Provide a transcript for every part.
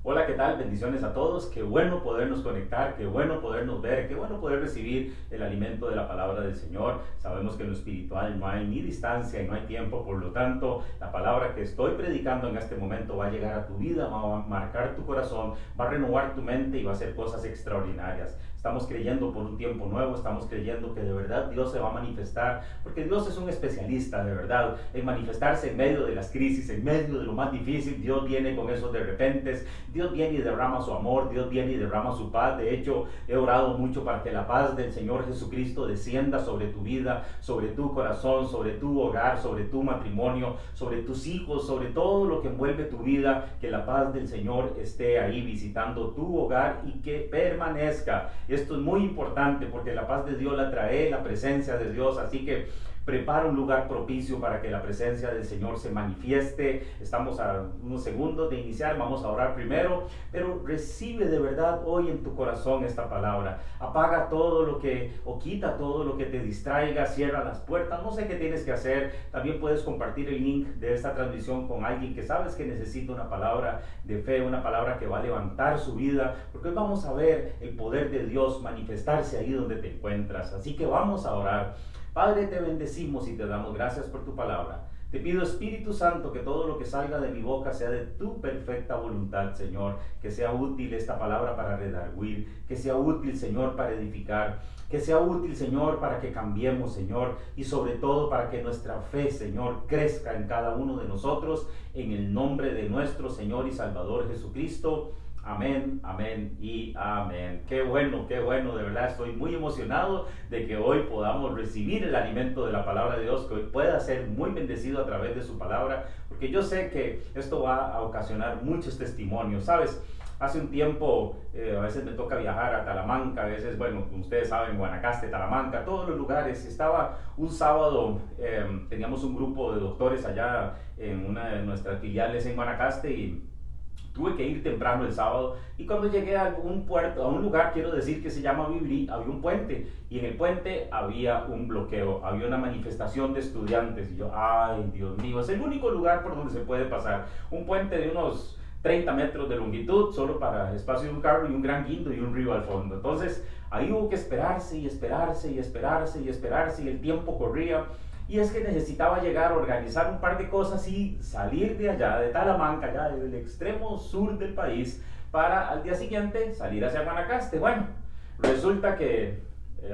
Hola, ¿qué tal? Bendiciones a todos. Qué bueno podernos conectar, qué bueno podernos ver, qué bueno poder recibir el alimento de la palabra del Señor. Sabemos que en lo espiritual no hay ni distancia y no hay tiempo, por lo tanto, la palabra que estoy predicando en este momento va a llegar a tu vida, va a marcar tu corazón, va a renovar tu mente y va a hacer cosas extraordinarias. Estamos creyendo por un tiempo nuevo, estamos creyendo que de verdad Dios se va a manifestar, porque Dios es un especialista de verdad en manifestarse en medio de las crisis, en medio de lo más difícil. Dios viene con esos de repentes, Dios viene y derrama su amor, Dios viene y derrama su paz. De hecho, he orado mucho para que la paz del Señor Jesucristo descienda sobre tu vida, sobre tu corazón, sobre tu hogar, sobre tu matrimonio, sobre tus hijos, sobre todo lo que envuelve tu vida, que la paz del Señor esté ahí visitando tu hogar y que permanezca. Esto es muy importante porque la paz de Dios la trae la presencia de Dios, así que prepara un lugar propicio para que la presencia del Señor se manifieste. Estamos a unos segundos de iniciar, vamos a orar primero, pero recibe de verdad hoy en tu corazón esta palabra. Apaga todo lo que, o quita todo lo que te distraiga, cierra las puertas, no sé qué tienes que hacer. También puedes compartir el link de esta transmisión con alguien que sabes que necesita una palabra de fe, una palabra que va a levantar su vida, porque hoy vamos a ver el poder de Dios manifestarse ahí donde te encuentras. Así que vamos a orar. Padre, te bendecimos y te damos gracias por tu palabra. Te pido, Espíritu Santo, que todo lo que salga de mi boca sea de tu perfecta voluntad, Señor. Que sea útil esta palabra para redarguir, que sea útil, Señor, para edificar, que sea útil, Señor, para que cambiemos, Señor, y sobre todo para que nuestra fe, Señor, crezca en cada uno de nosotros, en el nombre de nuestro Señor y Salvador Jesucristo. Amén, amén y amén. Qué bueno, de verdad estoy muy emocionado de que hoy podamos recibir el alimento de la palabra de Dios, que hoy pueda ser muy bendecido a través de su palabra, porque yo sé que esto va a ocasionar muchos testimonios, ¿sabes? Hace un tiempo, a veces me toca viajar a Talamanca, a veces, bueno, ustedes saben, Guanacaste, Talamanca, todos los lugares. Estaba un sábado, teníamos un grupo de doctores allá en una de nuestras filiales en Guanacaste y tuve que ir temprano el sábado, y cuando llegué a un puerto, a un lugar, quiero decir, que se llama Vibri, había un puente, y en el puente había un bloqueo, había una manifestación de estudiantes, y yo, ay, Dios mío, es el único lugar por donde se puede pasar, un puente de unos 30 metros de longitud, solo para espacio de un carro y un gran guindo y un río al fondo. Entonces, ahí hubo que esperarse y esperarse y esperarse y esperarse, y el tiempo corría. Y es que necesitaba llegar a organizar un par de cosas y salir de allá, de Talamanca, allá del extremo sur del país, para al día siguiente salir hacia Guanacaste. Bueno, resulta que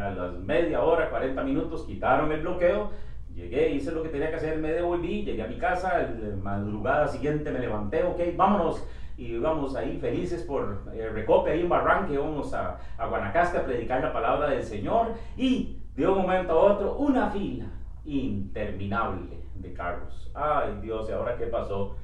a las media hora, 40 minutos, quitaron el bloqueo. Llegué, hice lo que tenía que hacer, me devolví, llegué a mi casa, la madrugada siguiente me levanté, ok, vámonos. Y íbamos ahí felices por Recope, ahí en Barranque, íbamos a Guanacaste a predicar la palabra del Señor. Y de un momento a otro, una fila interminable de carros. Ay, Dios, ¿y ahora qué pasó?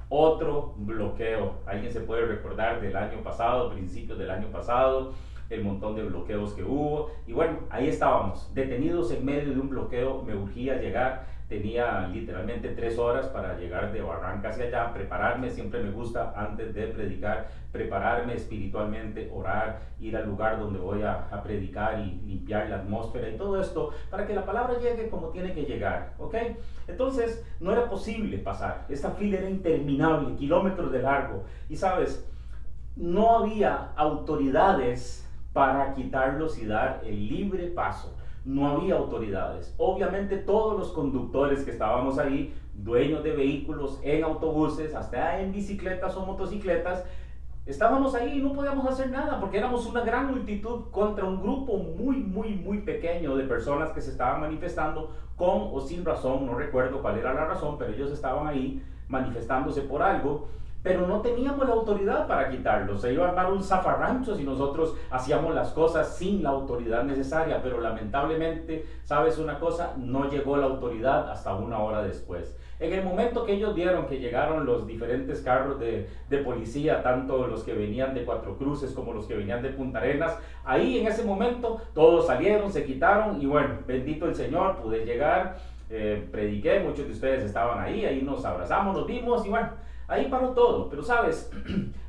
Otro bloqueo. ¿Alguien se puede recordar del año pasado, principios del año pasado, el montón de bloqueos que hubo? Y bueno, ahí estábamos, detenidos en medio de un bloqueo. Me urgía llegar, tenía literalmente 3 horas para llegar de Barranca hacia allá, prepararme. Siempre me gusta, antes de predicar, prepararme espiritualmente, orar, ir al lugar donde voy a predicar y limpiar la atmósfera y todo esto, para que la palabra llegue como tiene que llegar, ¿ok? Entonces, no era posible pasar. Esta fila era interminable, kilómetros de largo. Y sabes, no había autoridades para quitarlos y dar el libre paso. No había autoridades. Obviamente todos los conductores que estábamos ahí, dueños de vehículos, en autobuses, hasta en bicicletas o motocicletas, estábamos ahí y no podíamos hacer nada porque éramos una gran multitud contra un grupo muy pequeño de personas que se estaban manifestando con o sin razón. No recuerdo cuál era la razón, pero ellos estaban ahí manifestándose por algo, pero no teníamos la autoridad para quitarlo. Se iba a armar un zafarrancho si nosotros hacíamos las cosas sin la autoridad necesaria, pero lamentablemente, ¿sabes una cosa? No llegó la autoridad hasta una hora después. En el momento que ellos vieron que llegaron los diferentes carros de policía, tanto los que venían de Cuatro Cruces como los que venían de Punta Arenas, ahí en ese momento todos salieron, se quitaron, y bueno, bendito el Señor, pude llegar, prediqué, muchos de ustedes estaban ahí nos abrazamos, nos vimos, y bueno, ahí paró todo. Pero sabes,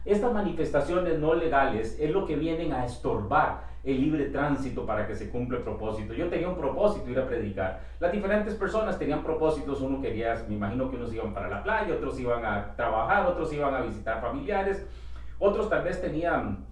estas manifestaciones no legales es lo que vienen a estorbar el libre tránsito para que se cumpla el propósito. Yo tenía un propósito, ir a predicar. Las diferentes personas tenían propósitos. Uno quería, me imagino que unos iban para la playa, otros iban a trabajar, otros iban a visitar familiares, otros tal vez tenían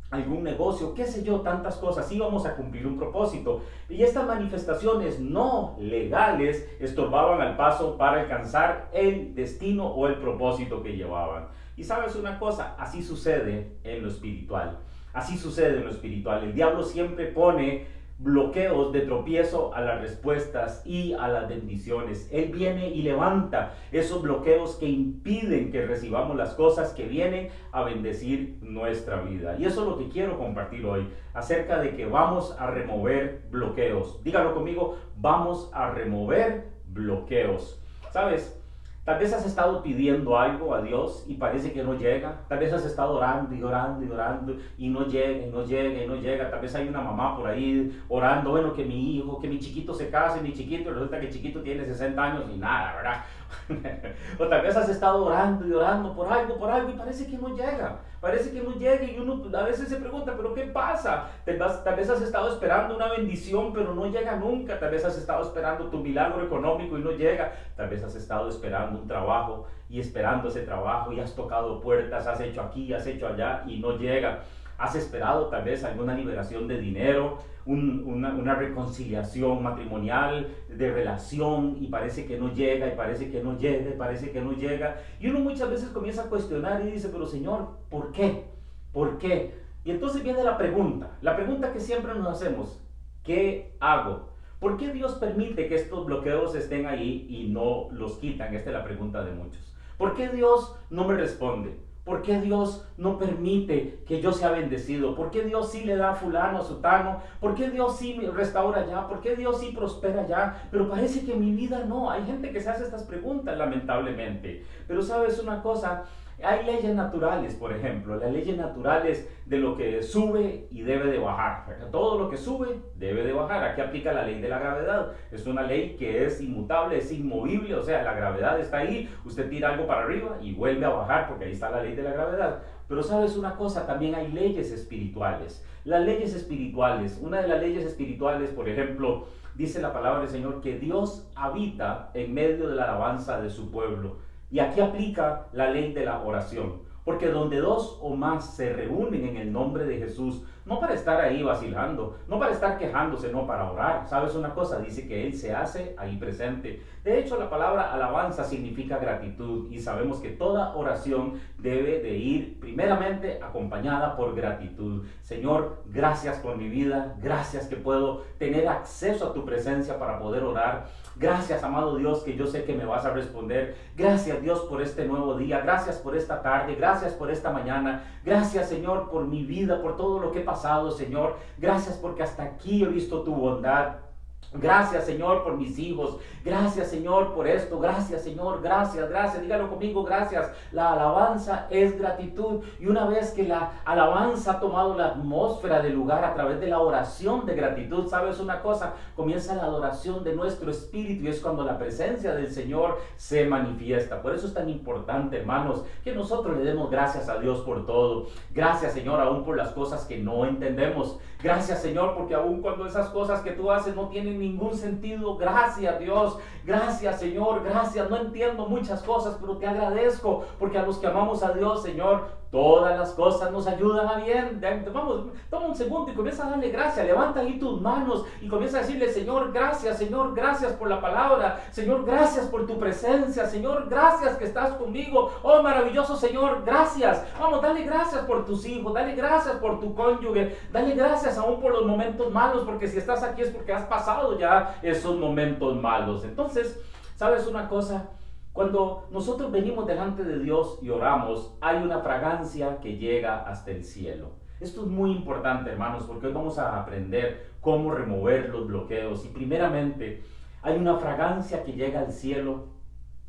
algún negocio, qué sé yo, tantas cosas, íbamos a cumplir un propósito. Y estas manifestaciones no legales estorbaban al paso para alcanzar el destino o el propósito que llevaban. Y sabes una cosa, así sucede en lo espiritual. Así sucede en lo espiritual. El diablo siempre pone bloqueos de tropiezo a las respuestas y a las bendiciones. Él viene y levanta esos bloqueos que impiden que recibamos las cosas que vienen a bendecir nuestra vida. Y eso es lo que quiero compartir hoy, acerca de que vamos a remover bloqueos. Dígalo conmigo, vamos a remover bloqueos. ¿Sabes? Tal vez has estado pidiendo algo a Dios y parece que no llega. Tal vez has estado orando y orando y orando y no llega y no llega y no llega. Tal vez hay una mamá por ahí orando, bueno, que mi hijo, que mi chiquito se case, mi chiquito, y resulta que el chiquito tiene 60 años y nada, ¿verdad? O tal vez has estado orando y orando por algo y parece que no llega. Parece que no llega y uno a veces se pregunta, ¿pero qué pasa? Tal vez has estado esperando una bendición, pero no llega nunca. Tal vez has estado esperando tu milagro económico y no llega. Tal vez has estado esperando un trabajo y esperando ese trabajo y has tocado puertas, has hecho aquí, has hecho allá y no llega. Has esperado tal vez alguna liberación de dinero, una reconciliación matrimonial, de relación, y parece que no llega, y parece que no llega, y parece que no llega. Y uno muchas veces comienza a cuestionar y dice, pero Señor, ¿por qué? ¿Por qué? Y entonces viene la pregunta que siempre nos hacemos, ¿qué hago? ¿Por qué Dios permite que estos bloqueos estén ahí y no los quitan? Esta es la pregunta de muchos. ¿Por qué Dios no me responde? ¿Por qué Dios no permite que yo sea bendecido? ¿Por qué Dios sí le da a fulano, a sutano? ¿Por qué Dios sí restaura ya? ¿Por qué Dios sí prospera ya? Pero parece que en mi vida no. Hay gente que se hace estas preguntas, lamentablemente. Pero sabes una cosa, hay leyes naturales, por ejemplo. Las leyes naturales de lo que sube y debe de bajar. Todo lo que sube debe de bajar. Aquí aplica la ley de la gravedad. Es una ley que es inmutable, es inmovible. O sea, la gravedad está ahí. Usted tira algo para arriba y vuelve a bajar porque ahí está la ley de la gravedad. Pero sabes una cosa, también hay leyes espirituales. Las leyes espirituales, una de las leyes espirituales, por ejemplo, dice la palabra del Señor que Dios habita en medio de la alabanza de su pueblo. Y aquí aplica la ley de la oración. Porque donde dos o más se reúnen en el nombre de Jesús, no para estar ahí vacilando, no para estar quejándose, no para orar. ¿Sabes una cosa? Dice que Él se hace ahí presente. De hecho, la palabra alabanza significa gratitud y sabemos que toda oración debe de ir primeramente acompañada por gratitud. Señor, gracias por mi vida, gracias que puedo tener acceso a tu presencia para poder orar. Gracias, amado Dios, que yo sé que me vas a responder. Gracias, Dios, por este nuevo día. Gracias por esta tarde. Gracias por esta mañana. Gracias, Señor, por mi vida, por todo lo que he pasado, Señor. Gracias porque hasta aquí he visto tu bondad. Gracias, Señor, por mis hijos. Gracias, Señor, por esto. Gracias, Señor. Gracias, gracias. Dígalo conmigo, gracias. La alabanza es gratitud. Y una vez que la alabanza ha tomado la atmósfera del lugar a través de la oración de gratitud, ¿sabes una cosa? Comienza la adoración de nuestro espíritu y es cuando la presencia del Señor se manifiesta. Por eso es tan importante, hermanos, que nosotros le demos gracias a Dios por todo. Gracias, Señor, aún por las cosas que no entendemos. Gracias, Señor, porque aún cuando esas cosas que tú haces no tienen ningún sentido, gracias, Dios, gracias, Señor, gracias. No entiendo muchas cosas, pero te agradezco, porque a los que amamos a Dios, Señor, todas las cosas nos ayudan a bien. Vamos, toma un segundo y comienza a darle gracias. Levanta ahí tus manos y comienza a decirle, Señor, gracias por la palabra. Señor, gracias por tu presencia. Señor, gracias que estás conmigo. Oh, maravilloso Señor, gracias. Vamos, dale gracias por tus hijos. Dale gracias por tu cónyuge. Dale gracias aún por los momentos malos, porque si estás aquí es porque has pasado ya esos momentos malos. Entonces, ¿sabes una cosa? Cuando nosotros venimos delante de Dios y oramos, hay una fragancia que llega hasta el cielo. Esto es muy importante, hermanos, porque hoy vamos a aprender cómo remover los bloqueos. Y primeramente, hay una fragancia que llega al cielo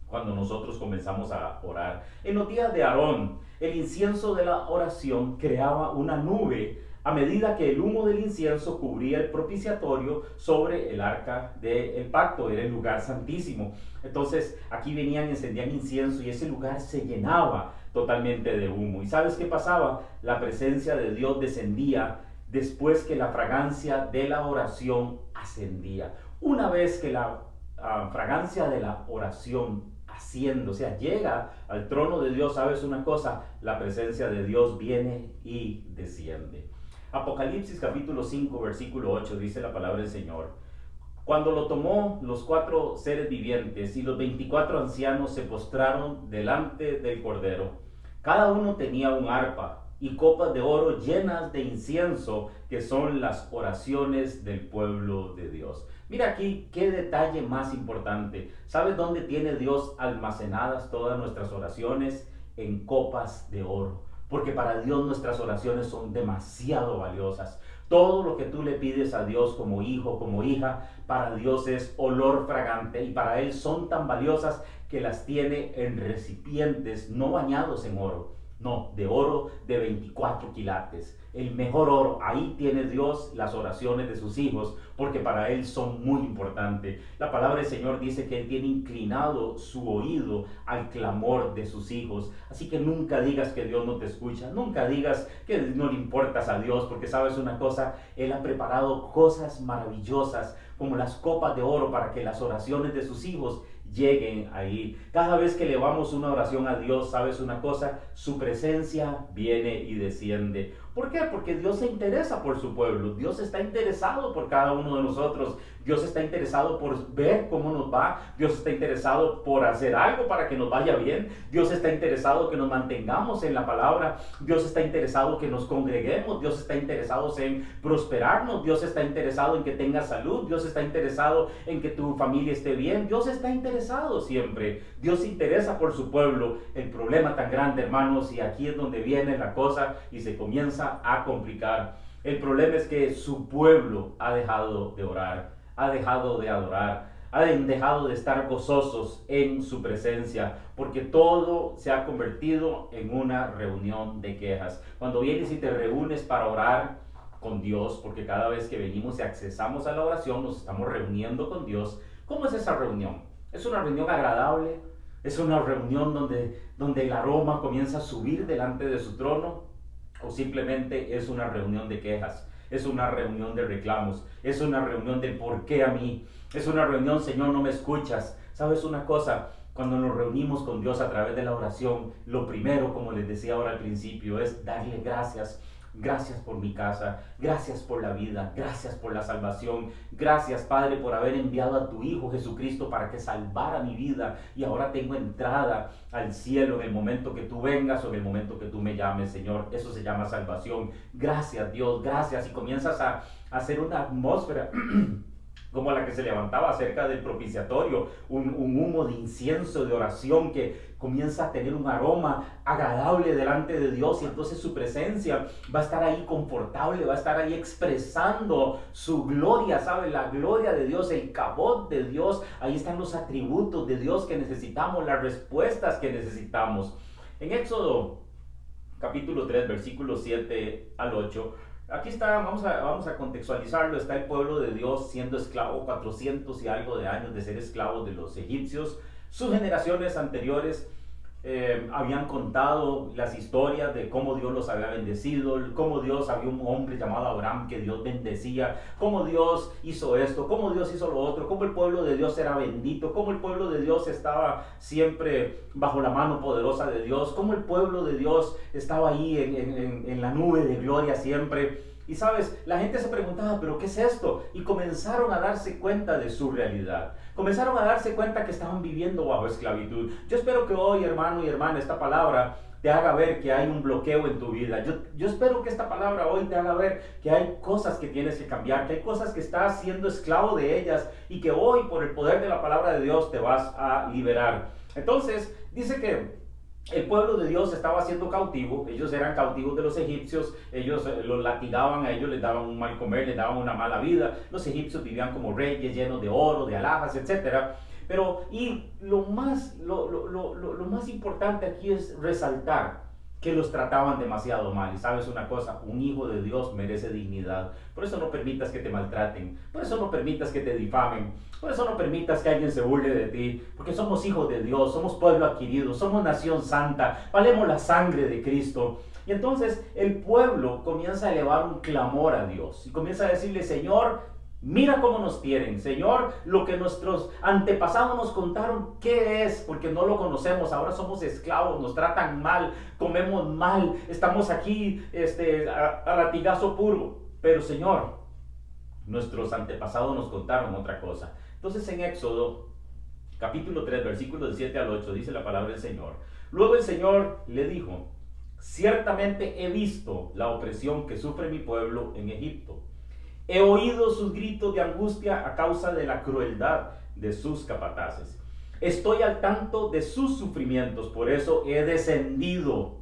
cuando nosotros comenzamos a orar. En los días de Aarón, el incienso de la oración creaba una nube a medida que el humo del incienso cubría el propiciatorio sobre el arca del pacto, era el lugar santísimo. Entonces aquí venían, encendían incienso y ese lugar se llenaba totalmente de humo. ¿Y sabes qué pasaba? La presencia de Dios descendía después que la fragancia de la oración ascendía. Una vez que la fragancia de la oración asciende, o sea, llega al trono de Dios. ¿Sabes una cosa? La presencia de Dios viene y desciende. Apocalipsis capítulo 5, versículo 8, dice la palabra del Señor: cuando lo tomó, los 4 seres vivientes y los 24 ancianos se postraron delante del Cordero. Cada uno tenía un arpa y copas de oro llenas de incienso, que son las oraciones del pueblo de Dios. Mira aquí qué detalle más importante. ¿Sabes dónde tiene Dios almacenadas todas nuestras oraciones? En copas de oro. Porque para Dios nuestras oraciones son demasiado valiosas. Todo lo que tú le pides a Dios como hijo, como hija, para Dios es olor fragante, y para Él son tan valiosas que las tiene en recipientes no bañados en oro. No, de oro de 24 quilates. El mejor oro. Ahí tiene Dios las oraciones de sus hijos, porque para Él son muy importantes. La palabra del Señor dice que Él tiene inclinado su oído al clamor de sus hijos. Así que nunca digas que Dios no te escucha. Nunca digas que no le importas a Dios, porque sabes una cosa, Él ha preparado cosas maravillosas como las copas de oro para que las oraciones de sus hijos lleguen ahí. Cada vez que elevamos una oración a Dios, ¿sabes una cosa? Su presencia viene y desciende. ¿Por qué? Porque Dios se interesa por su pueblo. Dios está interesado por cada uno de nosotros. Dios está interesado por ver cómo nos va. Dios está interesado por hacer algo para que nos vaya bien. Dios está interesado que nos mantengamos en la palabra. Dios está interesado que nos congreguemos. Dios está interesado en prosperarnos. Dios está interesado en que tengas salud. Dios está interesado en que tu familia esté bien. Dios está interesado siempre. Dios se interesa por su pueblo. El problema tan grande, hermanos, y aquí es donde viene la cosa y se comienza a complicar. El problema es que su pueblo ha dejado de orar, ha dejado de adorar, han dejado de estar gozosos en su presencia, porque todo se ha convertido en una reunión de quejas. Cuando vienes y te reúnes para orar con Dios, porque cada vez que venimos y accesamos a la oración nos estamos reuniendo con Dios, ¿cómo es esa reunión? ¿Es una reunión agradable? ¿Es una reunión donde el aroma comienza a subir delante de su trono? ¿O simplemente es una reunión de quejas? Es una reunión de reclamos, es una reunión de ¿por qué a mí? Es una reunión, Señor, no me escuchas. ¿Sabes una cosa? Cuando nos reunimos con Dios a través de la oración, lo primero, como les decía ahora al principio, es darle gracias. Gracias por mi casa, gracias por la vida, gracias por la salvación, gracias, Padre, por haber enviado a tu Hijo Jesucristo para que salvara mi vida, y ahora tengo entrada al cielo en el momento que tú vengas o en el momento que tú me llames, Señor. Eso se llama salvación. Gracias, Dios, gracias. Y comienzas a hacer una atmósfera como la que se levantaba cerca del propiciatorio, un humo de incienso, de oración, que comienza a tener un aroma agradable delante de Dios, y entonces su presencia va a estar ahí confortable, va a estar ahí expresando su gloria, ¿sabe? La gloria de Dios, el cabot de Dios, ahí están los atributos de Dios que necesitamos, las respuestas que necesitamos. En Éxodo capítulo 3, versículos 7 al 8, aquí está, vamos a contextualizarlo. Está el pueblo de Dios siendo esclavo, 400 y algo de años de ser esclavos de los egipcios. Sus generaciones anteriores habían contado las historias de cómo Dios los había bendecido, cómo Dios, había un hombre llamado Abraham que Dios bendecía, cómo Dios hizo esto, cómo Dios hizo lo otro, cómo el pueblo de Dios era bendito, cómo el pueblo de Dios estaba siempre bajo la mano poderosa de Dios, cómo el pueblo de Dios estaba ahí en la nube de gloria siempre. Y sabes, la gente se preguntaba, ¿pero qué es esto? Y comenzaron a darse cuenta de su realidad. Comenzaron a darse cuenta que estaban viviendo bajo esclavitud. Yo espero que hoy, hermano y hermana, esta palabra te haga ver que hay un bloqueo en tu vida. Yo espero que esta palabra hoy te haga ver que hay cosas que tienes que cambiar, que hay cosas que estás siendo esclavo de ellas, y que hoy, por el poder de la palabra de Dios, te vas a liberar. Entonces, dice que el pueblo de Dios estaba siendo cautivo. Ellos eran cautivos de los egipcios. Ellos los latigaban a ellos, les daban un mal comer, les daban una mala vida. Los egipcios vivían como reyes, llenos de oro, de alhajas, etc. Pero, y lo más importante aquí es resaltar que los trataban demasiado mal. Y sabes una cosa, un hijo de Dios merece dignidad. Por eso no permitas que te maltraten, por eso no permitas que te difamen, por eso no permitas que alguien se burle de ti, porque somos hijos de Dios, somos pueblo adquirido, somos nación santa, valemos la sangre de Cristo. Y entonces el pueblo comienza a elevar un clamor a Dios y comienza a decirle, Señor, Mira cómo nos tienen, Señor, lo que nuestros antepasados nos contaron, ¿qué es? Porque no lo conocemos, ahora somos esclavos, nos tratan mal, comemos mal, estamos aquí a latigazo puro. Pero Señor, nuestros antepasados nos contaron otra cosa. Entonces en Éxodo capítulo 3, versículos de 7 al 8, dice la palabra del Señor. Luego el Señor le dijo, ciertamente he visto la opresión que sufre mi pueblo en Egipto. He oído sus gritos de angustia a causa de la crueldad de sus capataces. Estoy al tanto de sus sufrimientos, por eso he descendido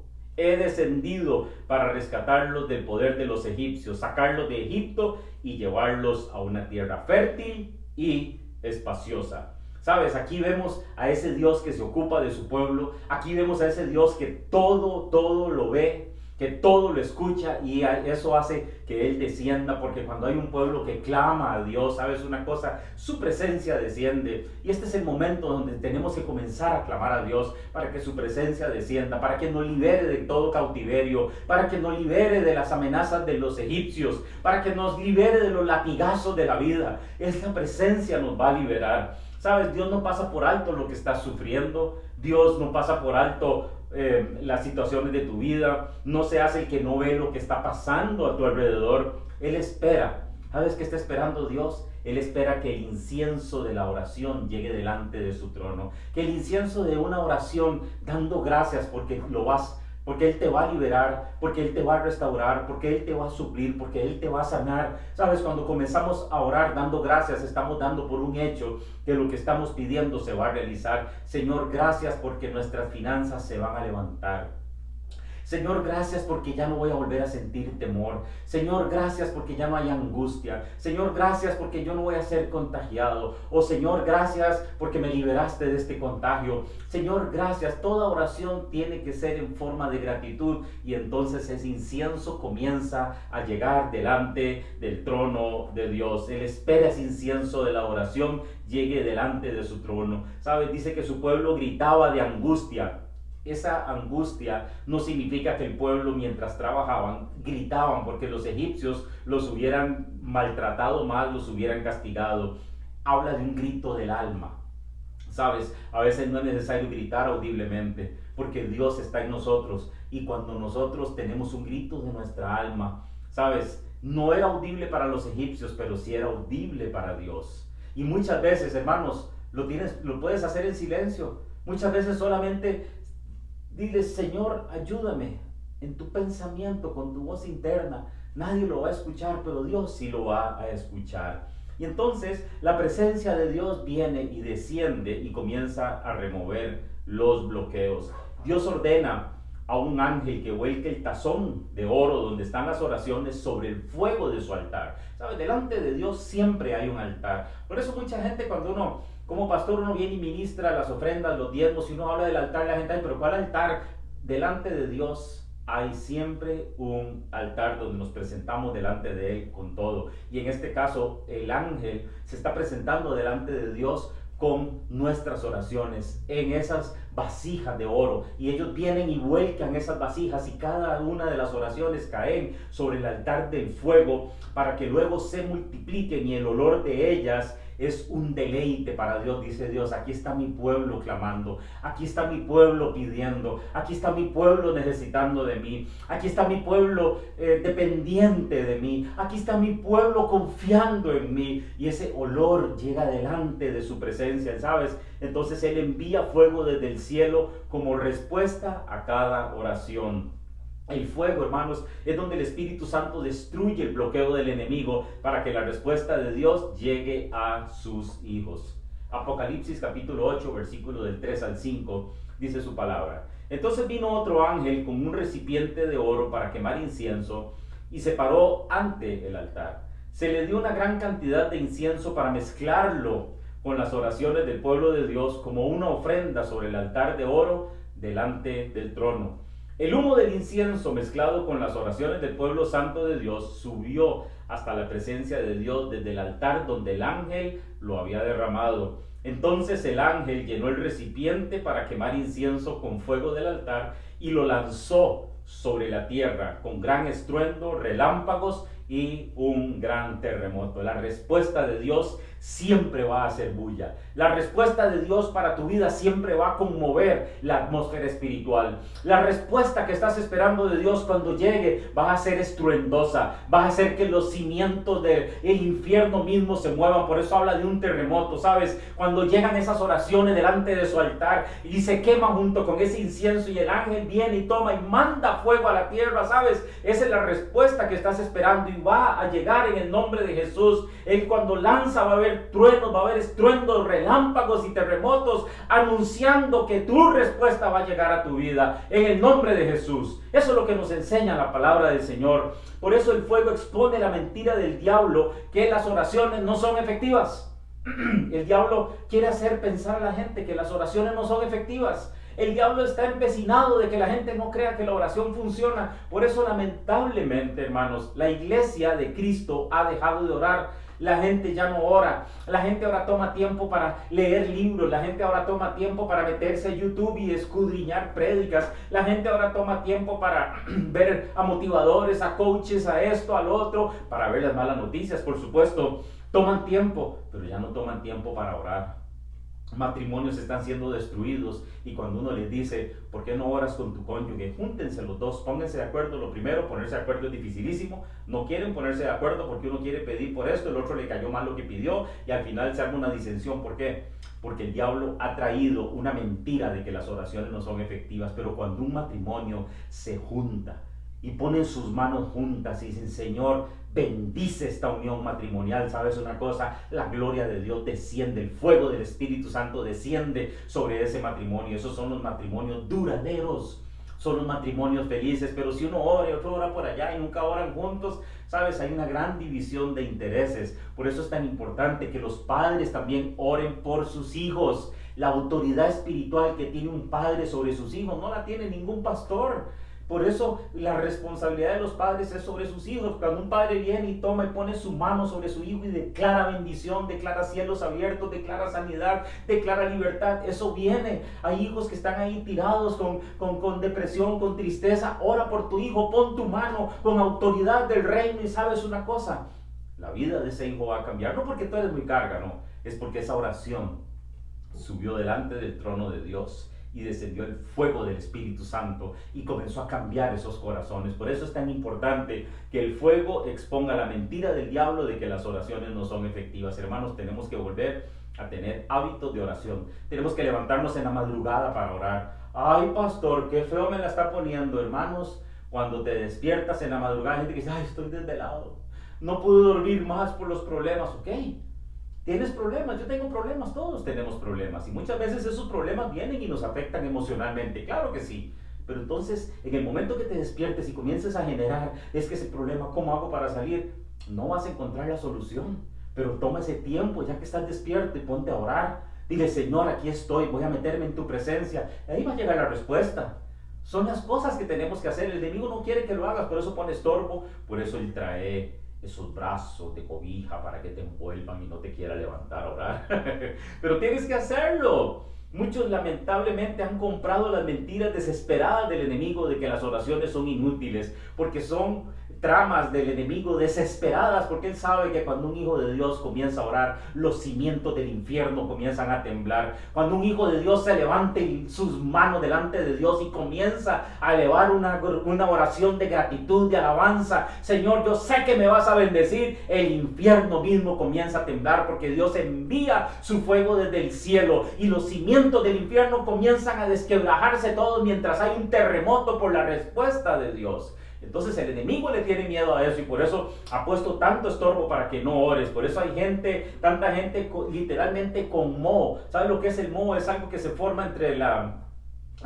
para rescatarlos del poder de los egipcios, sacarlos de Egipto y llevarlos a una tierra fértil y espaciosa. Sabes, aquí vemos a ese Dios que se ocupa de su pueblo, aquí vemos a ese Dios que todo lo ve, que todo lo escucha, y eso hace que Él descienda, porque cuando hay un pueblo que clama a Dios, ¿sabes una cosa? Su presencia desciende, y este es el momento donde tenemos que comenzar a clamar a Dios para que su presencia descienda, para que nos libere de todo cautiverio, para que nos libere de las amenazas de los egipcios, para que nos libere de los latigazos de la vida. Esta presencia nos va a liberar. ¿Sabes? Dios no pasa por alto lo que estás sufriendo, Dios no pasa por alto las situaciones de tu vida, no se hace el que no ve lo que está pasando a tu alrededor. Él espera. ¿Sabes qué está esperando Dios? Él espera que el incienso de la oración llegue delante de su trono, que el incienso de una oración dando gracias porque Él te va a liberar, porque Él te va a restaurar, porque Él te va a suplir, porque Él te va a sanar. Sabes, cuando comenzamos a orar dando gracias, estamos dando por un hecho que lo que estamos pidiendo se va a realizar. Señor, gracias porque nuestras finanzas se van a levantar. Señor, gracias porque ya no voy a volver a sentir temor. Señor, gracias porque ya no hay angustia. Señor, gracias porque yo no voy a ser contagiado. Oh Señor, gracias porque me liberaste de este contagio. Señor, gracias. Toda oración tiene que ser en forma de gratitud, y entonces ese incienso comienza a llegar delante del trono de Dios. Él espera ese incienso de la oración llegue delante de su trono. ¿Sabes? Dice que su pueblo gritaba de angustia. Esa angustia no significa que el pueblo, mientras trabajaban, gritaban porque los egipcios los hubieran maltratado más, los hubieran castigado. Habla de un grito del alma. ¿Sabes? A veces no es necesario gritar audiblemente, porque Dios está en nosotros, y cuando nosotros tenemos un grito de nuestra alma, ¿sabes? No era audible para los egipcios, pero sí era audible para Dios. Y muchas veces, hermanos, lo puedes hacer en silencio. Muchas veces solamente dile, Señor, ayúdame en tu pensamiento, con tu voz interna. Nadie lo va a escuchar, pero Dios sí lo va a escuchar. Y entonces la presencia de Dios viene y desciende y comienza a remover los bloqueos. Dios ordena a un ángel que vuelque el tazón de oro donde están las oraciones sobre el fuego de su altar. ¿Sabes? Delante de Dios siempre hay un altar. Por eso mucha gente, cuando uno como pastor, uno viene y ministra las ofrendas, los diezmos, y uno habla del altar, la gente dice, pero ¿cuál altar? Delante de Dios hay siempre un altar donde nos presentamos delante de Él con todo. Y en este caso, el ángel se está presentando delante de Dios con nuestras oraciones en esas vasijas de oro, y ellos vienen y vuelcan esas vasijas, y cada una de las oraciones caen sobre el altar del fuego para que luego se multipliquen, y el olor de ellas es un deleite para Dios. Dice Dios, aquí está mi pueblo clamando, aquí está mi pueblo pidiendo, aquí está mi pueblo necesitando de mí, aquí está mi pueblo dependiente de mí, aquí está mi pueblo confiando en mí, y ese olor llega delante de su presencia, ¿sabes? Entonces Él envía fuego desde el cielo como respuesta a cada oración. El fuego, hermanos, es donde el Espíritu Santo destruye el bloqueo del enemigo para que la respuesta de Dios llegue a sus hijos. Apocalipsis capítulo 8, versículo del 3 al 5, dice su palabra. Entonces vino otro ángel con un recipiente de oro para quemar incienso y se paró ante el altar. Se le dio una gran cantidad de incienso para mezclarlo con las oraciones del pueblo de Dios como una ofrenda sobre el altar de oro delante del trono. El humo del incienso mezclado con las oraciones del pueblo santo de Dios subió hasta la presencia de Dios desde el altar donde el ángel lo había derramado. Entonces el ángel llenó el recipiente para quemar incienso con fuego del altar y lo lanzó sobre la tierra con gran estruendo, relámpagos y un gran terremoto. La respuesta de Dios siempre va a hacer bulla. La respuesta de Dios para tu vida siempre va a conmover la atmósfera espiritual. La respuesta que estás esperando de Dios cuando llegue va a ser estruendosa, va a hacer que los cimientos del infierno mismo se muevan. Por eso habla de un terremoto, ¿sabes? Cuando llegan esas oraciones delante de su altar y se queman junto con ese incienso y el ángel viene y toma y manda fuego a la tierra, ¿sabes? Esa es la respuesta que estás esperando y va a llegar en el nombre de Jesús. Él cuando lanza va a haber truenos, va a haber estruendos, relámpagos y terremotos anunciando que tu respuesta va a llegar a tu vida en el nombre de Jesús. Eso es lo que nos enseña la palabra del Señor. Por eso el fuego expone la mentira del diablo, que las oraciones no son efectivas. El diablo quiere hacer pensar a la gente que las oraciones no son efectivas. El diablo está empecinado de que la gente no crea que la oración funciona. Por eso, lamentablemente, hermanos, la iglesia de Cristo ha dejado de orar. La gente ya no ora. La gente ahora toma tiempo para leer libros. La gente ahora toma tiempo para meterse a YouTube y escudriñar prédicas. La gente ahora toma tiempo para ver a motivadores, a coaches, a esto, al otro, para ver las malas noticias, por supuesto. Toman tiempo, pero ya no toman tiempo para orar. Matrimonios están siendo destruidos y cuando uno les dice, ¿por qué no oras con tu cónyuge? Júntense los dos, pónganse de acuerdo. Lo primero, ponerse de acuerdo es dificilísimo. No quieren ponerse de acuerdo porque uno quiere pedir por esto, el otro le cayó mal lo que pidió y al final se arma una disensión. ¿Por qué? Porque el diablo ha traído una mentira de que las oraciones no son efectivas. Pero cuando un matrimonio se junta y ponen sus manos juntas y dicen, Señor, bendice esta unión matrimonial, ¿sabes una cosa? La gloria de Dios desciende, el fuego del Espíritu Santo desciende sobre ese matrimonio. Esos son los matrimonios duraderos, son los matrimonios felices. Pero si uno ora y otro ora por allá y nunca oran juntos, ¿sabes? Hay una gran división de intereses. Por eso es tan importante que los padres también oren por sus hijos. La autoridad espiritual que tiene un padre sobre sus hijos no la tiene ningún pastor. Por eso la responsabilidad de los padres es sobre sus hijos. Cuando un padre viene y toma y pone su mano sobre su hijo y declara bendición, declara cielos abiertos, declara sanidad, declara libertad, eso viene. Hay hijos que están ahí tirados con depresión, con tristeza. Ora por tu hijo, pon tu mano con autoridad del reino y sabes una cosa, la vida de ese hijo va a cambiar. No porque tú eres muy carga, no. Es porque esa oración subió delante del trono de Dios y descendió el fuego del Espíritu Santo y comenzó a cambiar esos corazones. Por eso es tan importante que el fuego exponga la mentira del diablo de que las oraciones no son efectivas. Hermanos, tenemos que volver a tener hábitos de oración. Tenemos que levantarnos en la madrugada para orar. Ay, pastor, qué feo me la está poniendo. Hermanos, cuando te despiertas en la madrugada, hay gente que dice, ay, estoy desvelado, no pude dormir más por los problemas. Ok, tienes problemas, yo tengo problemas, todos tenemos problemas y muchas veces esos problemas vienen y nos afectan emocionalmente, claro que sí. Pero entonces, en el momento que te despiertes y comiences a generar, es que ese problema, ¿cómo hago para salir? No vas a encontrar la solución, pero toma ese tiempo, ya que estás despierto, y ponte a orar. Dile, Señor, aquí estoy, voy a meterme en tu presencia. Y ahí va a llegar la respuesta. Son las cosas que tenemos que hacer. El enemigo no quiere que lo hagas, por eso pone estorbo, por eso él trae esos brazos de cobija para que te envuelvan y no te quiera levantar a orar. Pero tienes que hacerlo. Muchos lamentablemente han comprado las mentiras desesperadas del enemigo de que las oraciones son inútiles, porque son tramas del enemigo desesperadas, porque él sabe que cuando un hijo de Dios comienza a orar, los cimientos del infierno comienzan a temblar. Cuando un hijo de Dios se levante sus manos delante de Dios y comienza a elevar una oración de gratitud, de alabanza, Señor, yo sé que me vas a bendecir, el infierno mismo comienza a temblar, porque Dios envía su fuego desde el cielo y los cimientos del infierno comienzan a desquebrajarse todos mientras hay un terremoto por la respuesta de Dios. Entonces el enemigo le tiene miedo a eso y por eso ha puesto tanto estorbo para que no ores. Por eso hay gente, tanta gente literalmente con moho. ¿Sabes lo que es el moho? Es algo que se forma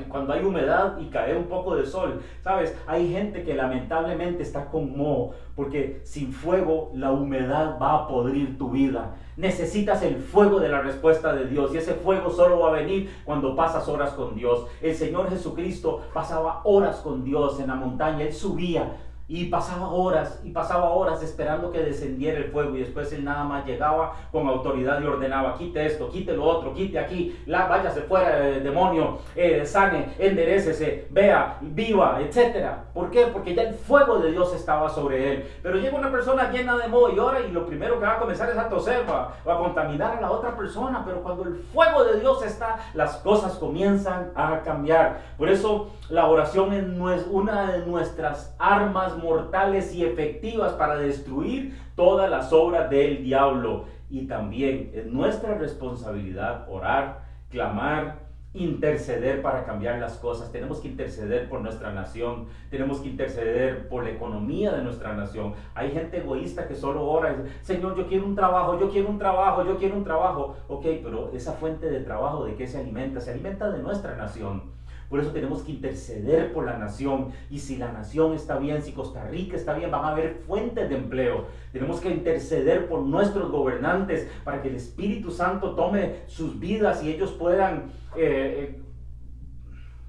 cuando hay humedad y cae un poco de sol. ¿Sabes? Hay gente que lamentablemente está con moho porque sin fuego la humedad va a podrir tu vida. Necesitas el fuego de la respuesta de Dios y ese fuego solo va a venir cuando pasas horas con Dios. El Señor Jesucristo pasaba horas con Dios en la montaña. Él subía y pasaba horas esperando que descendiera el fuego, y después él nada más llegaba con autoridad y ordenaba: quite esto, quite lo otro, quite aquí, váyase fuera, demonio, sane, enderécese, vea, viva, etc. ¿Por qué? Porque ya el fuego de Dios estaba sobre él. Pero llega una persona llena de moho y ora, y lo primero que va a comenzar es a toser, va a contaminar a la otra persona. Pero cuando el fuego de Dios está, las cosas comienzan a cambiar. Por eso la oración es una de nuestras armas mortales y efectivas para destruir todas las obras del diablo. Y también es nuestra responsabilidad orar, clamar, interceder para cambiar las cosas. Tenemos que interceder por nuestra nación, tenemos que interceder por la economía de nuestra nación. Hay gente egoísta que solo ora y dice: Señor, yo quiero un trabajo, yo quiero un trabajo, yo quiero un trabajo. Ok, pero esa fuente de trabajo, ¿de qué se alimenta? Se alimenta de nuestra nación. Por eso tenemos que interceder por la nación. Y si la nación está bien, si Costa Rica está bien, van a haber fuentes de empleo. Tenemos que interceder por nuestros gobernantes para que el Espíritu Santo tome sus vidas y ellos puedan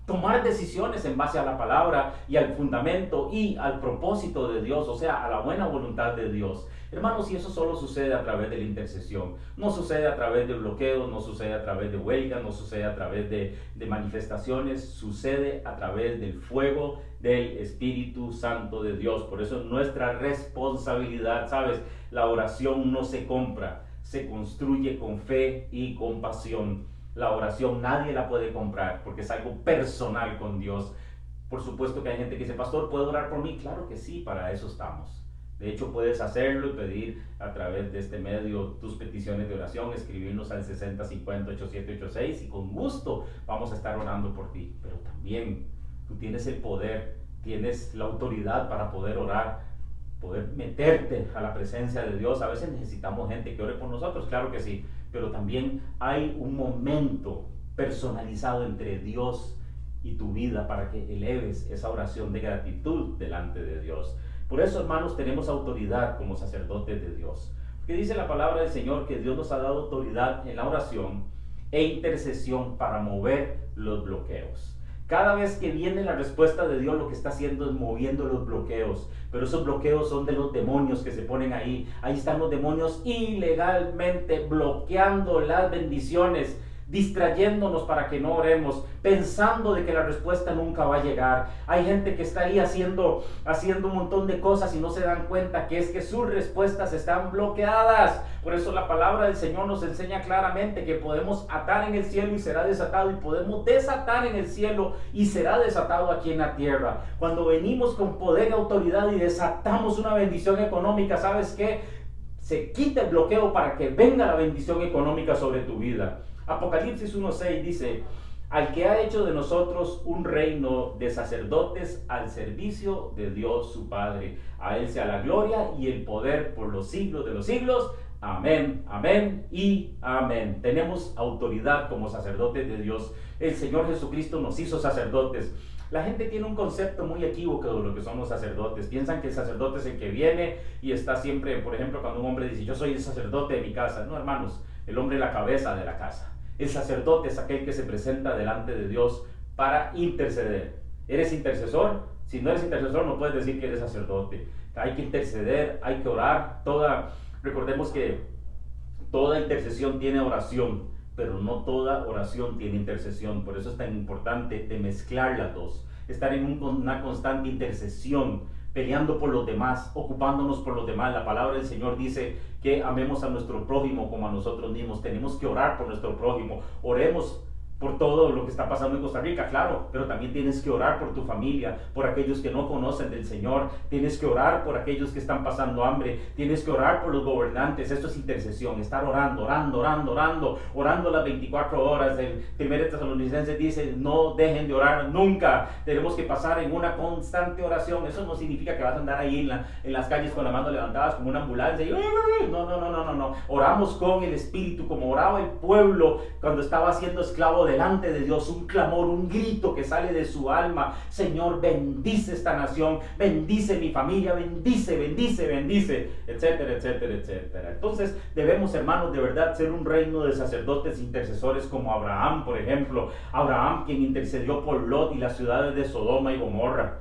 tomar decisiones en base a la palabra y al fundamento y al propósito de Dios, o sea, a la buena voluntad de Dios. Hermanos, y eso solo sucede a través de la intercesión. No sucede a través de bloqueos, no sucede a través de huelgas, no sucede a través de manifestaciones, sucede a través del fuego del Espíritu Santo de Dios. Por eso es nuestra responsabilidad, ¿sabes? La oración no se compra, se construye con fe y con pasión. La oración nadie la puede comprar porque es algo personal con Dios. Por supuesto que hay gente que dice: pastor, ¿puedo orar por mí? Claro que sí, para eso estamos. De hecho, puedes hacerlo y pedir a través de este medio tus peticiones de oración, escribirnos al 6050-8786 y con gusto vamos a estar orando por ti. Pero también tú tienes el poder, tienes la autoridad para poder orar, poder meterte a la presencia de Dios. A veces necesitamos gente que ore por nosotros, claro que sí, pero también hay un momento personalizado entre Dios y tu vida para que eleves esa oración de gratitud delante de Dios. Por eso, hermanos, tenemos autoridad como sacerdotes de Dios. Porque dice la palabra del Señor que Dios nos ha dado autoridad en la oración e intercesión para mover los bloqueos. Cada vez que viene la respuesta de Dios, lo que está haciendo es moviendo los bloqueos. Pero esos bloqueos son de los demonios que se ponen ahí. Ahí están los demonios ilegalmente bloqueando las bendiciones, distrayéndonos para que no oremos, pensando de que la respuesta nunca va a llegar. Hay gente que está ahí haciendo un montón de cosas y no se dan cuenta que es que sus respuestas están bloqueadas. Por eso la palabra del Señor nos enseña claramente que podemos atar en el cielo y será desatado, y podemos desatar en el cielo y será desatado aquí en la tierra. Cuando venimos con poder y autoridad y desatamos una bendición económica, ¿sabes qué? Se quita el bloqueo para que venga la bendición económica sobre tu vida. Apocalipsis 1:6 dice: al que ha hecho de nosotros un reino de sacerdotes al servicio de Dios su Padre. A Él sea la gloria y el poder por los siglos de los siglos. Amén, amén y amén. Tenemos autoridad como sacerdotes de Dios. El Señor Jesucristo nos hizo sacerdotes. La gente tiene un concepto muy equívoco de lo que son los sacerdotes. Piensan que el sacerdote es el que viene y está siempre, por ejemplo, cuando un hombre dice: yo soy el sacerdote de mi casa. No, hermanos, el hombre es la cabeza de la casa. El sacerdote es aquel que se presenta delante de Dios para interceder. ¿Eres intercesor? Si no eres intercesor, no puedes decir que eres sacerdote. Hay que interceder, hay que orar. Recordemos que toda intercesión tiene oración, pero no toda oración tiene intercesión. Por eso es tan importante de mezclar las dos. Estar en una constante intercesión, peleando por los demás, ocupándonos por los demás. La palabra del Señor dice que amemos a nuestro prójimo como a nosotros mismos. Tenemos que orar por nuestro prójimo. Oremos por todo lo que está pasando en Costa Rica, claro, pero también tienes que orar por tu familia, por aquellos que no conocen del Señor. Tienes que orar por aquellos que están pasando hambre. Tienes que orar por los gobernantes. Esto es intercesión, estar orando las 24 horas. El 1 Tesalonicenses dice: no dejen de orar nunca. Tenemos que pasar en una constante oración. Eso no significa que vas a andar ahí en las calles con las manos levantadas como una ambulancia y no. Oramos con el Espíritu, como oraba el pueblo cuando estaba siendo esclavo delante de Dios. Un clamor, un grito que sale de su alma: Señor, bendice esta nación, bendice mi familia, bendice, etcétera, etcétera, etcétera. Entonces debemos, hermanos, de verdad ser un reino de sacerdotes intercesores como Abraham, por ejemplo. Abraham, quien intercedió por Lot y las ciudades de Sodoma y Gomorra.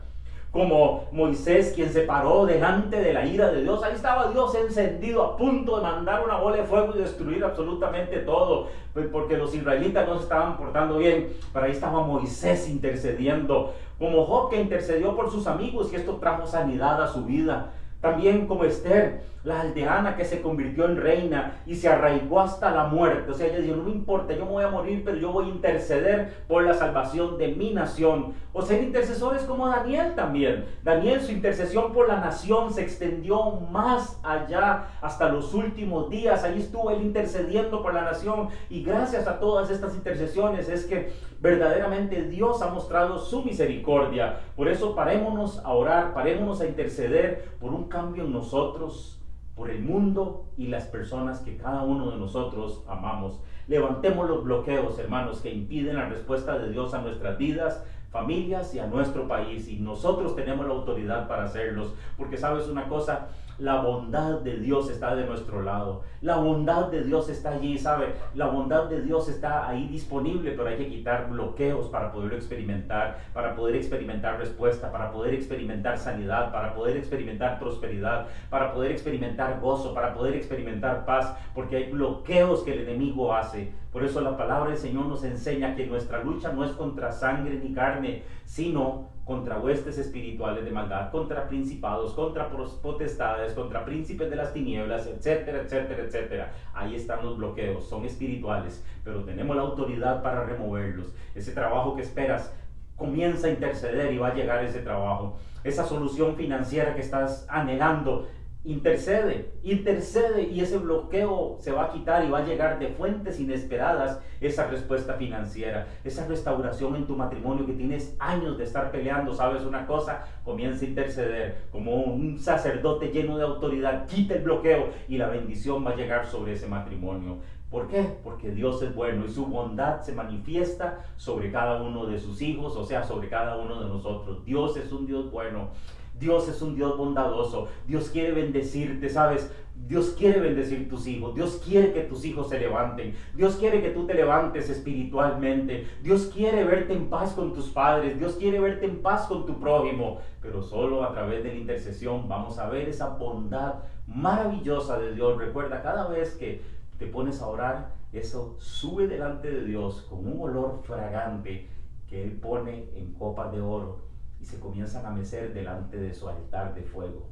como Moisés, quien se paró delante de la ira de Dios. Ahí estaba Dios encendido, a punto de mandar una bola de fuego y destruir absolutamente todo, porque los israelitas no se estaban portando bien. Pero ahí estaba Moisés intercediendo, como Job, que intercedió por sus amigos, y esto trajo sanidad a su vida. También como Esther, la aldeana, que se convirtió en reina y se arraigó hasta la muerte. O sea, ella dijo, no me importa, yo me voy a morir, pero yo voy a interceder por la salvación de mi nación. O ser intercesores como Daniel también. Daniel, su intercesión por la nación se extendió más allá, hasta los últimos días. Ahí estuvo él intercediendo por la nación, y gracias a todas estas intercesiones es que verdaderamente Dios ha mostrado su misericordia. Por eso parémonos a orar, parémonos a interceder por un cambio en nosotros, por el mundo y las personas que cada uno de nosotros amamos. Levantemos los bloqueos, hermanos, que impiden la respuesta de Dios a nuestras vidas, familias y a nuestro país, y nosotros tenemos la autoridad para hacerlos, porque sabes una cosa, la bondad de Dios está de nuestro lado, la bondad de Dios está allí, ¿sabe? La bondad de Dios está ahí disponible, pero hay que quitar bloqueos para poderlo experimentar, para poder experimentar respuesta, para poder experimentar sanidad, para poder experimentar prosperidad, para poder experimentar gozo, para poder experimentar paz, porque hay bloqueos que el enemigo hace. Por eso la palabra del Señor nos enseña que nuestra lucha no es contra sangre ni carne, sino contra huestes espirituales de maldad, contra principados, contra potestades, contra príncipes de las tinieblas, etcétera, etcétera, etcétera. Ahí están los bloqueos, son espirituales, pero tenemos la autoridad para removerlos. Ese trabajo que esperas, comienza a interceder y va a llegar ese trabajo. Esa solución financiera que estás anhelando, intercede, y ese bloqueo se va a quitar y va a llegar de fuentes inesperadas esa respuesta financiera, esa restauración en tu matrimonio que tienes años de estar peleando. ¿Sabes una cosa? Comienza a interceder como un sacerdote lleno de autoridad, quita el bloqueo y la bendición va a llegar sobre ese matrimonio. ¿Por qué? Porque Dios es bueno y su bondad se manifiesta sobre cada uno de sus hijos, o sea, sobre cada uno de nosotros. Dios es un Dios bueno. Dios es un Dios bondadoso. Dios quiere bendecirte, ¿sabes? Dios quiere bendecir tus hijos. Dios quiere que tus hijos se levanten. Dios quiere que tú te levantes espiritualmente. Dios quiere verte en paz con tus padres. Dios quiere verte en paz con tu prójimo. Pero solo a través de la intercesión vamos a ver esa bondad maravillosa de Dios. Recuerda, cada vez que te pones a orar, eso sube delante de Dios con un olor fragante que Él pone en copas de oro, y se comienzan a mecer delante de su altar de fuego.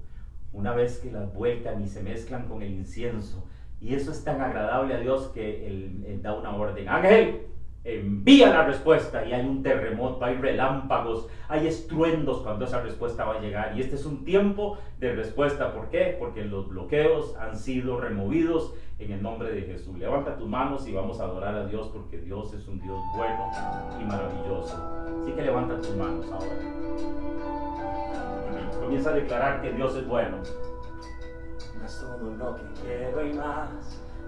Una vez que las vuelcan y se mezclan con el incienso, y eso es tan agradable a Dios que Él da una orden: ángel, envía la respuesta, y hay un terremoto, hay relámpagos, hay estruendos cuando esa respuesta va a llegar. Y este es un tiempo de respuesta. ¿Por qué? Porque los bloqueos han sido removidos en el nombre de Jesús. Levanta tus manos y vamos a adorar a Dios, porque Dios es un Dios bueno y maravilloso. Así que levanta tus manos ahora. Comienza a declarar que Dios es bueno. Es todo lo que quiero y más,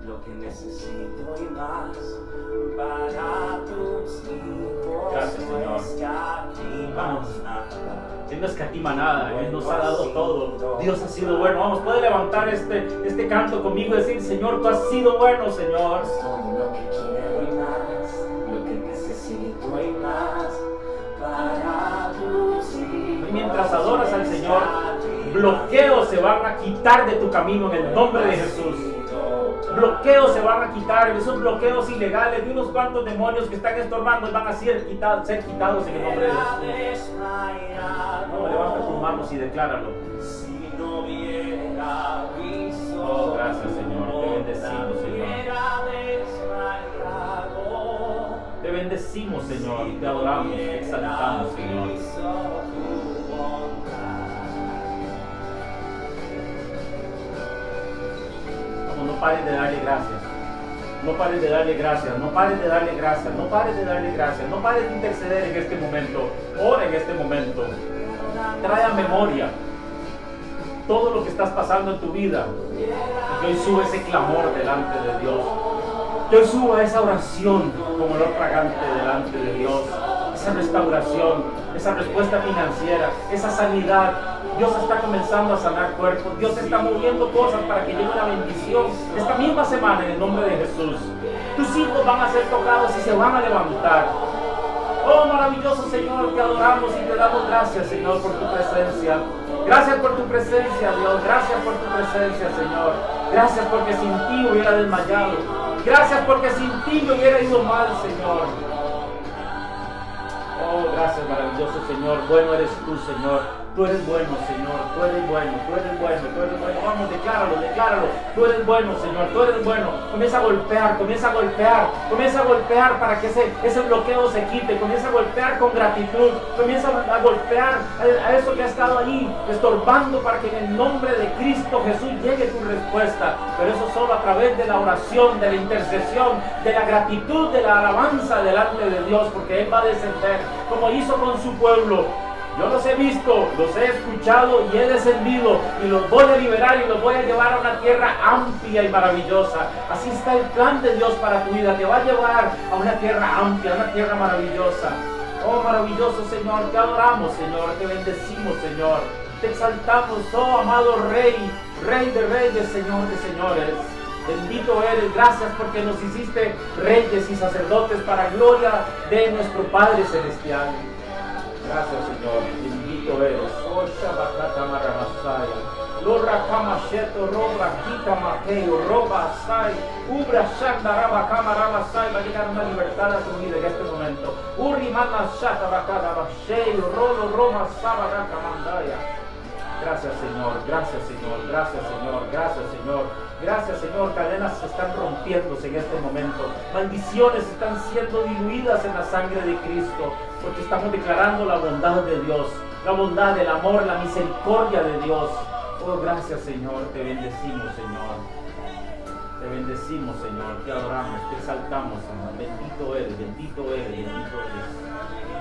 lo que necesito y más, para tus hijos. Gracias, Señor. No escatimas nada. Él no escatima nada, Él nos ha dado todo. Dios ha sido bueno. Vamos, puede levantar este canto conmigo y decir: Señor, tú has sido bueno, Señor. Es todo lo que quiero y más, lo que necesito y más, para tus hijos. Y mientras adoras al Señor, bloqueos se van a quitar de tu camino en el nombre de Jesús. Bloqueos se van a quitar, esos bloqueos ilegales de unos cuantos demonios que están estorbando van a ser quitados en el nombre de Jesús. No, levanta tus manos y decláralo. Oh, gracias, Señor. Te bendecimos, Señor. Te bendecimos, Señor. Te adoramos, te exaltamos, Señor. No pares de darle gracias. No pares de darle gracias. No pares de darle gracias. No pares de darle gracias. No pares de interceder en este momento. Ora en este momento. Trae a memoria todo lo que estás pasando en tu vida. Y que hoy suba ese clamor delante de Dios. Que hoy suba esa oración como olor fragante delante de Dios. Esa restauración, esa respuesta financiera, esa sanidad. Dios está comenzando a sanar cuerpos. Dios está moviendo cosas para que llegue una bendición esta misma semana en el nombre de Jesús. Tus hijos van a ser tocados y se van a levantar. Oh, maravilloso Señor, te adoramos y te damos gracias, Señor, por tu presencia. Gracias por tu presencia, Dios. Gracias por tu presencia, Señor. Gracias porque sin ti hubiera desmayado. Gracias porque sin ti me hubiera ido mal, Señor. Oh, gracias, maravilloso Señor. Bueno eres tú, Señor. Tú eres bueno, Señor. Tú eres bueno, tú eres bueno, tú eres bueno. Vamos, decláralo, decláralo. Tú eres bueno, Señor. Tú eres bueno. Comienza a golpear, comienza a golpear. Comienza a golpear para que ese bloqueo se quite. Comienza a golpear con gratitud. Comienza a golpear a eso que ha estado ahí, estorbando para que en el nombre de Cristo Jesús llegue tu respuesta. Pero eso solo a través de la oración, de la intercesión, de la gratitud, de la alabanza delante de Dios, porque Él va a descender como hizo con su pueblo. Yo los he visto, los he escuchado y he descendido y los voy a liberar y los voy a llevar a una tierra amplia y maravillosa. Así está el plan de Dios para tu vida. Te va a llevar a una tierra amplia, a una tierra maravillosa. Oh, maravilloso Señor, te adoramos, Señor, te bendecimos, Señor. Te exaltamos, oh amado Rey, Rey de reyes, Señor de señores. Bendito eres, gracias porque nos hiciste reyes y sacerdotes para gloria de nuestro Padre Celestial. Gracias, Señor. Bendito eres. Oh, Shabakata Maramasaya. Lorra Kamasheto, Robra Kita Makeo, Roba Sai, Ubra Shanda Rabakama Ramasai. Va a llegar una libertad a tu vida en este momento. Urimana Shata Bakada Bashei, Rolo Roma Sabaraka Mandaya. Gracias, Señor. Gracias, Señor. Gracias, Señor. Gracias, Señor. Gracias, Señor. Cadenas se están rompiéndose en este momento. Maldiciones están siendo diluidas en la sangre de Cristo. Porque estamos declarando la bondad de Dios. La bondad, el amor, la misericordia de Dios. Oh, gracias, Señor. Te bendecimos, Señor. Te bendecimos, Señor. Te adoramos, te exaltamos, Señor. Bendito eres, bendito eres, bendito eres.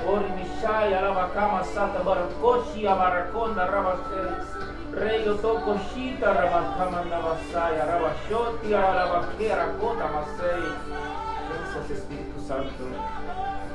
Ori Mishai, Alabakama, Sata, Barakoshi, Abarakonda, Rabaselis. Rey Otoko Shita Rabakama Navasaya Rabashoti Alabakera Kota Masei. Gracias, Espíritu Santo.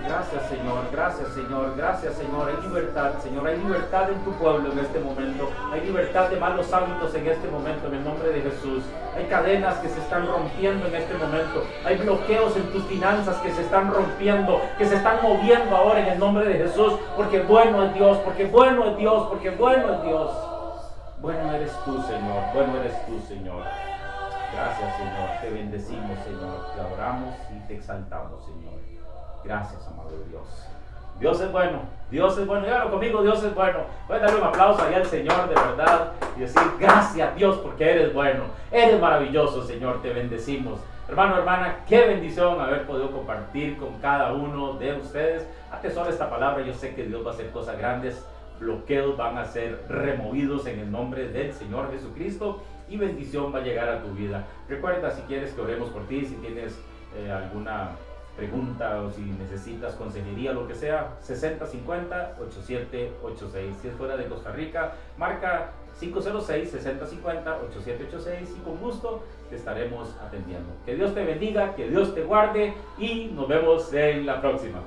Gracias, Señor, gracias, Señor, gracias, Señor. Hay libertad, Señor, hay libertad en tu pueblo en este momento. Hay libertad de malos hábitos en este momento, en el nombre de Jesús. Hay cadenas que se están rompiendo en este momento. Hay bloqueos en tus finanzas que se están rompiendo, que se están moviendo ahora en el nombre de Jesús. Porque bueno es Dios, porque bueno es Dios, porque bueno es Dios. Bueno eres tú, Señor, bueno eres tú, Señor. Gracias, Señor, te bendecimos, Señor, te adoramos y te exaltamos, Señor. Gracias, amado Dios. Dios es bueno, Dios es bueno. Dígalo conmigo, Dios es bueno. Voy a darle un aplauso ahí al Señor de verdad y decir gracias, Dios, porque eres bueno. Eres maravilloso, Señor, te bendecimos. Hermano, hermana, qué bendición haber podido compartir con cada uno de ustedes. Atesora esta palabra, yo sé que Dios va a hacer cosas grandes. Bloqueos van a ser removidos en el nombre del Señor Jesucristo y bendición va a llegar a tu vida. Recuerda, si quieres que oremos por ti, si tienes alguna pregunta o si necesitas consejería, lo que sea, 6050-8786. Si es fuera de Costa Rica, marca 506-6050-8786 y con gusto te estaremos atendiendo. Que Dios te bendiga, que Dios te guarde y nos vemos en la próxima.